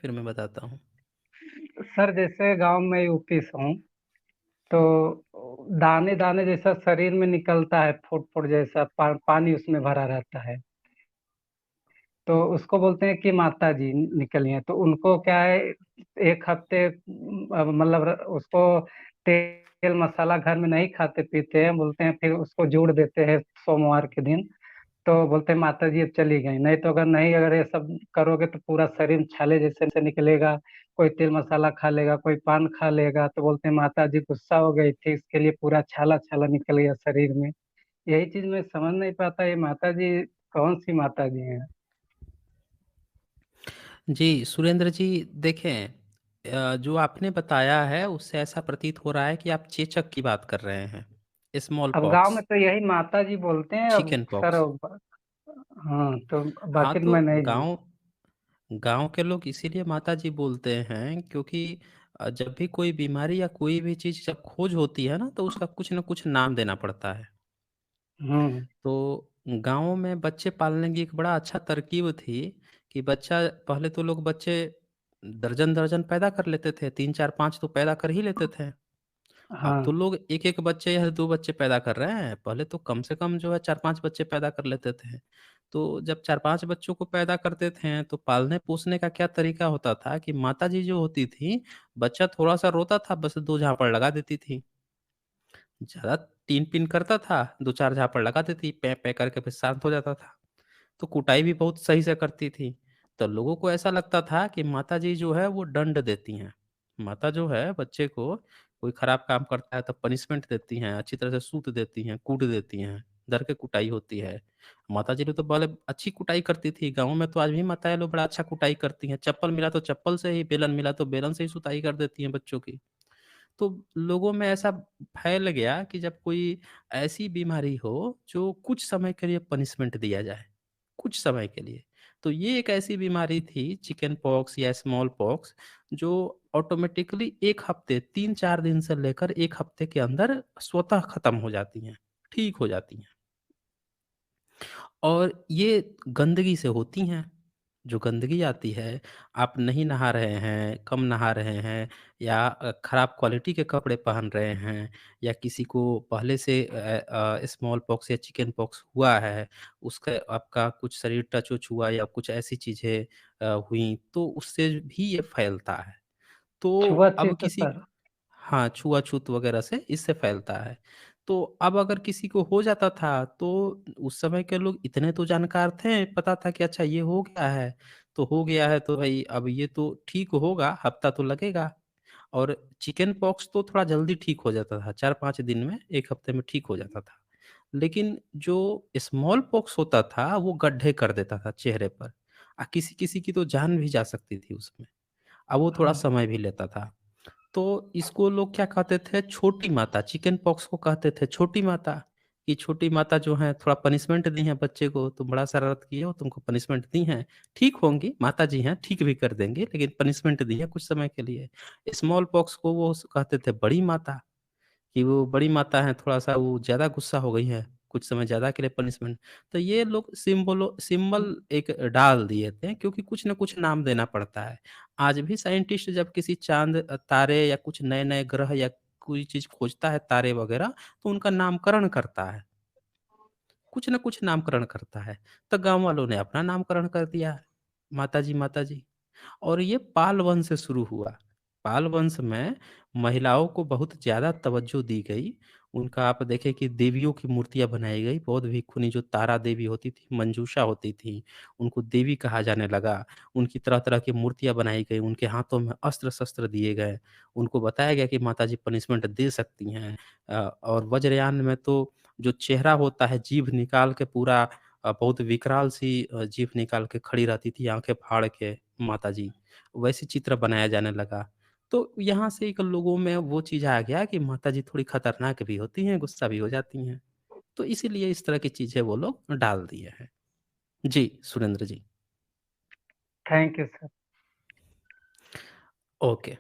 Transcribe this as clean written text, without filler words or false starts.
फिर मैं बताता हूँ। सर जैसे गांव में यूपी से हूँ, तो दाने दाने जैसा शरीर में निकलता है, फुट फुट जैसा पानी उसमें भरा रहता है। तो उसको बोलते हैं कि माता जी निकली हैं। तो उनको क्या है, एक हफ्ते मतलब उसको तेल मसाला घर में नहीं खाते पीते हैं, बोलते हैं फिर उसको जोड़ देते हैं सोमवार के दिन। तो बोलते हैं माता जी अब चली गई। नहीं तो अगर नहीं, अगर ये सब करोगे तो पूरा शरीर छाले जैसे से निकलेगा। कोई तेल मसाला खा लेगा, कोई पान खा लेगा, तो बोलते हैं माता जी गुस्सा हो गई थी, इसके लिए पूरा छाला छाला निकल गया शरीर में। यही चीज मैं समझ नहीं पाता, ये माता जी कौन सी माता जी हैं? जी, सुरेंद्र जी, देखें, जो आपने बताया है उससे ऐसा प्रतीत हो रहा है कि आप चेचक की बात कर रहे हैं। स्मॉल अब गांव में पॉक्स, तो यही माता जी बोलते हैं अब चिकन सर। पॉक्स। हाँ, तो हाँ, बाकी तो तो मैं नहीं जानता। गांव गांव के लोग इसीलिए माता जी बोलते हैं क्योंकि जब भी कोई बीमारी या कोई भी चीज़ जब खोज होती है ना, तो उसका कुछ ना कुछ नाम देना पड़ता है। हम्म। तो गाँव में बच्चे पालने की एक बड़ा अच्छा तरकीब थी कि बच्चा, पहले तो लोग बच्चे दर्जन-दर्जन पैदा कर लेते थे, 3, 4, 5 तो पैदा कर ही लेते थे। अब हाँ तो लोग 1-1 बच्चे या 2 बच्चे पैदा कर रहे हैं, पहले तो कम से कम जो है 4-5 बच्चे पैदा कर लेते थे। तो जब 4-5 बच्चों को पैदा करते थे, तो पालने-पोसने का क्या तरीका होता था कि माताजी जो होती थी, बच्चा थोड़ा-सा रोता था, बस 2 झापड़ लगा देती थी। ज़्यादा टीन-पीन करता था, 2-4 झापड़ लगा देती, पें-पें करके फिर शांत हो जाता था। तो कुटाई भी बहुत सही से करती थी। तो लोगों को ऐसा लगता था कि माताजी जो है वो दंड देती हैं। माता जो है बच्चे को कोई खराब काम करता है तो पनिशमेंट देती हैं, अच्छी तरह से सूत देती हैं, कूट देती हैं, धर के कुटाई होती है। माताजी लोग तो पहले अच्छी कुटाई करती थी, गाँव में तो आज भी माताएँ लोग बड़ा अच्छा कुटाई करती हैं। चप्पल मिला तो चप्पल से ही, बेलन मिला तो बेलन से ही सुताई कर देती हैं बच्चों की। तो लोगों में ऐसा फैल गया कि जब कोई ऐसी बीमारी हो जो कुछ समय के लिए पनिशमेंट दिया जाए, कुछ समय के लिए। तो ये एक ऐसी बीमारी थी चिकन पॉक्स या स्मॉल पॉक्स, जो ऑटोमेटिकली 1 हफ्ते 3-4 दिन से लेकर 1 हफ्ते के अंदर स्वतः खत्म हो जाती हैं, ठीक हो जाती हैं। और ये गंदगी से होती हैं। जो गंदगी आती है, आप नहीं नहा रहे हैं, कम नहा रहे हैं या खराब क्वालिटी के कपड़े पहन रहे हैं या किसी को पहले से स्मॉल पॉक्स या चिकन पॉक्स हुआ है, उसका आपका कुछ शरीर टच-वच हुआ या कुछ ऐसी चीज़ें हुई, तो उससे भी ये फैलता है। तो अब छुआछूत किसी, सर। हाँ, छुआ-छूत वगैरह से इससे फैलता है। तो अब अगर किसी को हो जाता था, तो उस समय के लोग इतने तो जानकार थे, पता था कि अच्छा ये हो गया है, तो हो गया है तो भई अब ये तो ठीक होगा, हफ्ता तो लगेगा। और चिकन पॉक्स तो थोड़ा जल्दी ठीक हो जाता था, 4-5 दिन में, 1 हफ्ते में ठीक हो जाता था। लेकिन जो स्मॉल पॉक्स होता था, वो गड्ढे कर देता था चेहरे पर। किसी-किसी की तो जान भी जा सकती थी उसमें। अब वो थोड़ा हाँ समय भी लेता था। तो इसको लोग क्या कहते थे, छोटी माता, चिकन पॉक्स को कहते थे छोटी माता, कि छोटी माता जो है थोड़ा पनिशमेंट दी है बच्चे को, तुम बड़ा शरारत किए हो, तुमको पनिशमेंट दी है। ठीक होंगी, माता जी हैं, ठीक भी कर देंगी, लेकिन पनिशमेंट दी है कुछ समय के लिए। स्मॉल पॉक्स को वो कहते थे बड़ी माता, कि वो बड़ी माता हैं, थोड़ा-सा वो ज़्यादा गुस्सा हो गई हैं, कुछ समय ज़्यादा के लिए पनिशमेंट। तो ये लोग सिंबल एक डाल दिए थे, क्योंकि कुछ न कुछ नाम देना पड़ता है। आज भी साइंटिस्ट जब किसी चाँद, तारे या कुछ नए-नए ग्रह या कोई चीज़ खोजता है, तारे वगैरह, तो उनका नामकरण करता है। कुछ न कुछ नामकरण करता है। तो गाँव वालों ने अपना नामकरण कर दिया है, माताजी, माताजी। और ये पाल वंश से शुरू हुआ। पाल वंश में महिलाओं को बहुत ज़्यादा तवज्जो दी गई। उनका आप देखें कि देवियों की मूर्तियाँ बनाई गई। बौद्ध भिक्षुणी जो तारा देवी होती थी, मंजूषा होती थी, उनको देवी कहा जाने लगा। उनकी तरह-तरह की मूर्तियाँ बनाई गई, उनके हाथों में अस्त्र-शस्त्र दिए गए। उनको बताया गया कि माताजी पनिशमेंट दे सकती हैं। और वज्रयान में तो जो चेहरा होता है, जीभ निकाल के पूरा बहुत विकराल सी जीभ निकाल के खड़ी रहती थी, आँखें फाड़ के माताजी, वैसे चित्र बनाया जाने लगा। तो यहाँ से एक लोगों में वो चीज़ आ गया कि माताजी थोड़ी खतरनाक भी होती हैं, गुस्सा भी हो जाती हैं। तो इसीलिए इस तरह की चीज़ें वो लोग डाल दिए हैं। जी, Surendra ji. Thank you sir. Okay.